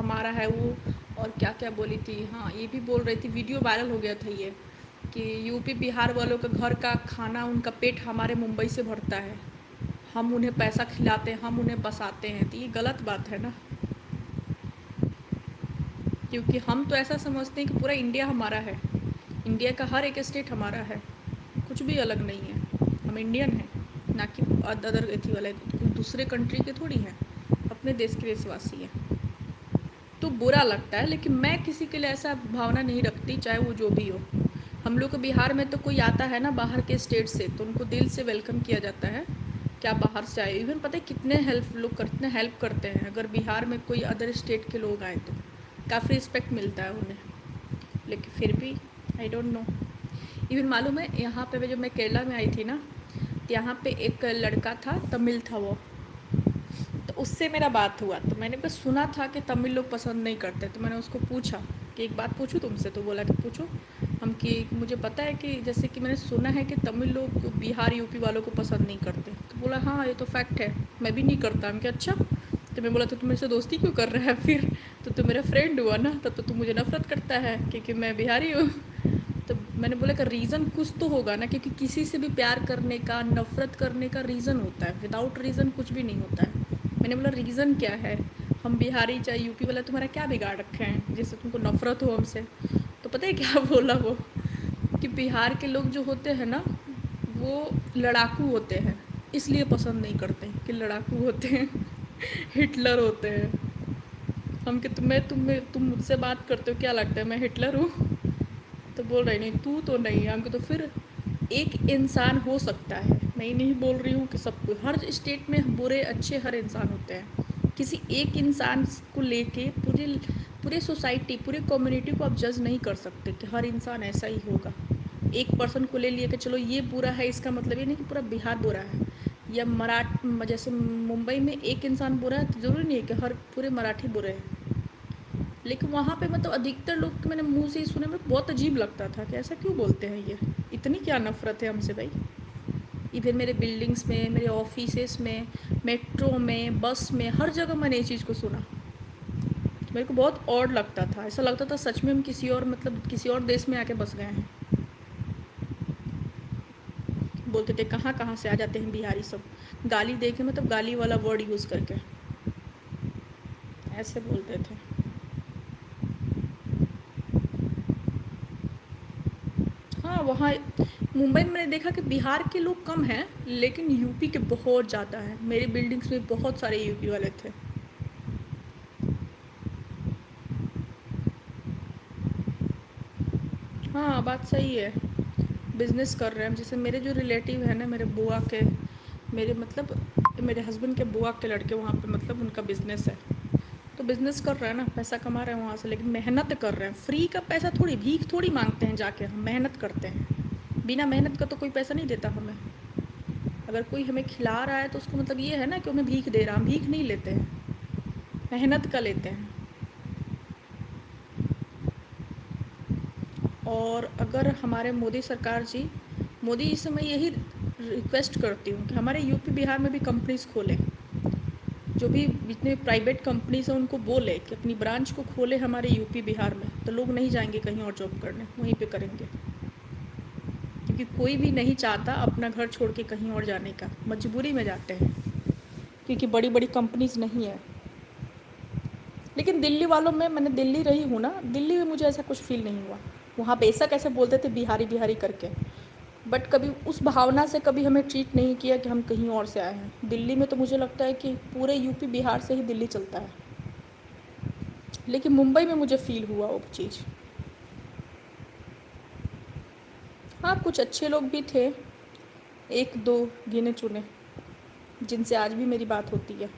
हमारा है वो, और क्या क्या बोली थी, हाँ ये भी बोल रही थी, वीडियो वायरल हो गया था ये, कि यूपी बिहार वालों का घर का खाना, उनका पेट हमारे मुंबई से भरता है, हम उन्हें पैसा खिलाते हैं, हम उन्हें बसाते हैं। तो ये गलत बात है ना, क्योंकि हम तो ऐसा समझते हैं कि पूरा इंडिया हमारा है, इंडिया का हर एक स्टेट हमारा है, कुछ भी अलग नहीं है, हम इंडियन हैं, ना कि अदर एथी वाले दूसरे कंट्री के थोड़ी हैं, अपने देश के देशवासी हैं। तो बुरा लगता है, लेकिन मैं किसी के लिए ऐसा भावना नहीं रखती, चाहे वो जो भी हो। हम लोग को बिहार में तो कोई आता है ना बाहर के स्टेट से, तो उनको दिल से वेलकम किया जाता है, क्या बाहर से आए। इवन पता है कितने हेल्प करते हैं, अगर बिहार में कोई अदर स्टेट के लोग आए तो काफ़ी रिस्पेक्ट मिलता है उन्हें। लेकिन फिर भी आई डोंट नो। इवन मालूम है, यहाँ पे जब मैं केरला में आई थी ना, तो यहाँ पे एक लड़का था, तमिल था वो, तो उससे मेरा बात हुआ, तो मैंने बस सुना था कि तमिल लोग पसंद नहीं करते, तो मैंने उसको पूछा कि एक बात पूछूं तुमसे, तो बोला कि पूछो। हम कि मुझे पता है कि जैसे कि मैंने सुना है कि तमिल लोग बिहार यूपी वालों को पसंद नहीं करते, तो बोला हाँ ये तो फैक्ट है, मैं भी नहीं करता। हम क्या अच्छा, तो मैं बोला तो तुम मेरे से दोस्ती क्यों कर रहा है फिर, तो मेरा फ्रेंड हुआ ना, तब तो तुम मुझे नफरत करता है क्योंकि मैं बिहारी हूँ। तो मैंने बोला कि रीज़न कुछ तो होगा ना, क्योंकि किसी से भी प्यार करने का, नफ़रत करने का रीज़न होता है, विदाउट रीज़न कुछ भी नहीं होता है। मैंने बोला रीज़न क्या है, हम बिहारी चाहे यूपी वाला तुम्हारा क्या बिगाड़ रखे हैं जिससे तुमको नफ़रत हो हमसे। तो पता है क्या बोला वो, कि बिहार के लोग जो होते हैं ना, वो लड़ाकू होते हैं, इसलिए पसंद नहीं करते कि लड़ाकू होते हैं। हिटलर होते हैं। हम कि तुम मुझसे बात करते हो क्या लगता है मैं हिटलर हूँ? तो बोल रही नहीं तू तो नहीं है। हमको तो फिर एक इंसान हो सकता है, मैं नहीं बोल रही हूँ कि सब, हर स्टेट में बुरे अच्छे हर इंसान होते हैं। किसी एक इंसान को लेके पूरे पूरे सोसाइटी, पूरे कम्युनिटी को आप जज नहीं कर सकते कि हर इंसान ऐसा ही होगा। एक पर्सन को ले लिया कि चलो ये बुरा है, इसका मतलब ये नहीं कि पूरा बिहार बुरा है, या जैसे मुंबई में एक इंसान बुरा है तो ज़रूरी नहीं है कि हर पूरे मराठी बुरे हैं। लेकिन वहाँ पे मतलब अधिकतर लोग के मैंने मुँह से ही सुने, मेरे को बहुत अजीब लगता था कि ऐसा क्यों बोलते हैं ये, इतनी क्या नफ़रत है हमसे भाई। इवन मेरे बिल्डिंग्स में, मेरे ऑफिसेस में, मेट्रो में, बस में, हर जगह मैंने ये चीज़ को सुना। मेरे को बहुत ऑड लगता था, ऐसा लगता था सच में हम किसी और, मतलब किसी और देश में आके बस गए हैं। बोलते थे कहाँ कहाँ से आ जाते हैं बिहारी सब, गाली दे के, मतलब गाली वाला वर्ड यूज़ करके ऐसे बोलते थे। हाँ वहाँ मुंबई में मैंने देखा कि बिहार के लोग कम हैं, लेकिन यूपी के बहुत ज़्यादा हैं। मेरी बिल्डिंग्स में बहुत सारे यूपी वाले थे। हाँ बात सही है, बिजनेस कर रहे हैं। जैसे मेरे जो रिलेटिव है ना, मेरे बुआ के, मेरे मतलब मेरे हस्बैंड के बुआ के लड़के, वहाँ पे मतलब उनका बिजनेस है, तो बिजनेस कर रहे हैं ना, पैसा कमा रहे हैं वहाँ से, लेकिन मेहनत कर रहे हैं। फ्री का पैसा थोड़ी, भीख थोड़ी मांगते हैं जाके, हम मेहनत करते हैं। बिना मेहनत का तो कोई पैसा नहीं देता हमें। अगर कोई हमें खिला रहा है तो उसको मतलब ये है ना कि हमें भीख दे रहा, हम भीख नहीं लेते हैं, मेहनत का लेते हैं। और अगर हमारे मोदी सरकार जी, मोदी जी से मैं यही रिक्वेस्ट करती हूँ कि हमारे यूपी बिहार में भी कंपनीज़ खोलें, जो भी जितने प्राइवेट कंपनीज़ हैं उनको बोले कि अपनी ब्रांच को खोले हमारे यूपी बिहार में, तो लोग नहीं जाएंगे कहीं और जॉब करने, वहीं पे करेंगे। क्योंकि कोई भी नहीं चाहता अपना घर छोड़ के कहीं और जाने का, मजबूरी में जाते हैं क्योंकि बड़ी बड़ी कंपनीज़ नहीं है। लेकिन दिल्ली वालों में, मैंने दिल्ली रही हूँ ना, दिल्ली में मुझे ऐसा कुछ फील नहीं हुआ। वहाँ बेशक ऐसे बोलते थे बिहारी बिहारी करके, बट कभी उस भावना से कभी हमें ट्रीट नहीं किया कि हम कहीं और से आए हैं। दिल्ली में तो मुझे लगता है कि पूरे यूपी बिहार से ही दिल्ली चलता है, लेकिन मुंबई में मुझे फ़ील हुआ वो चीज़। हाँ कुछ अच्छे लोग भी थे, एक दो गिने चुने, जिनसे आज भी मेरी बात होती है।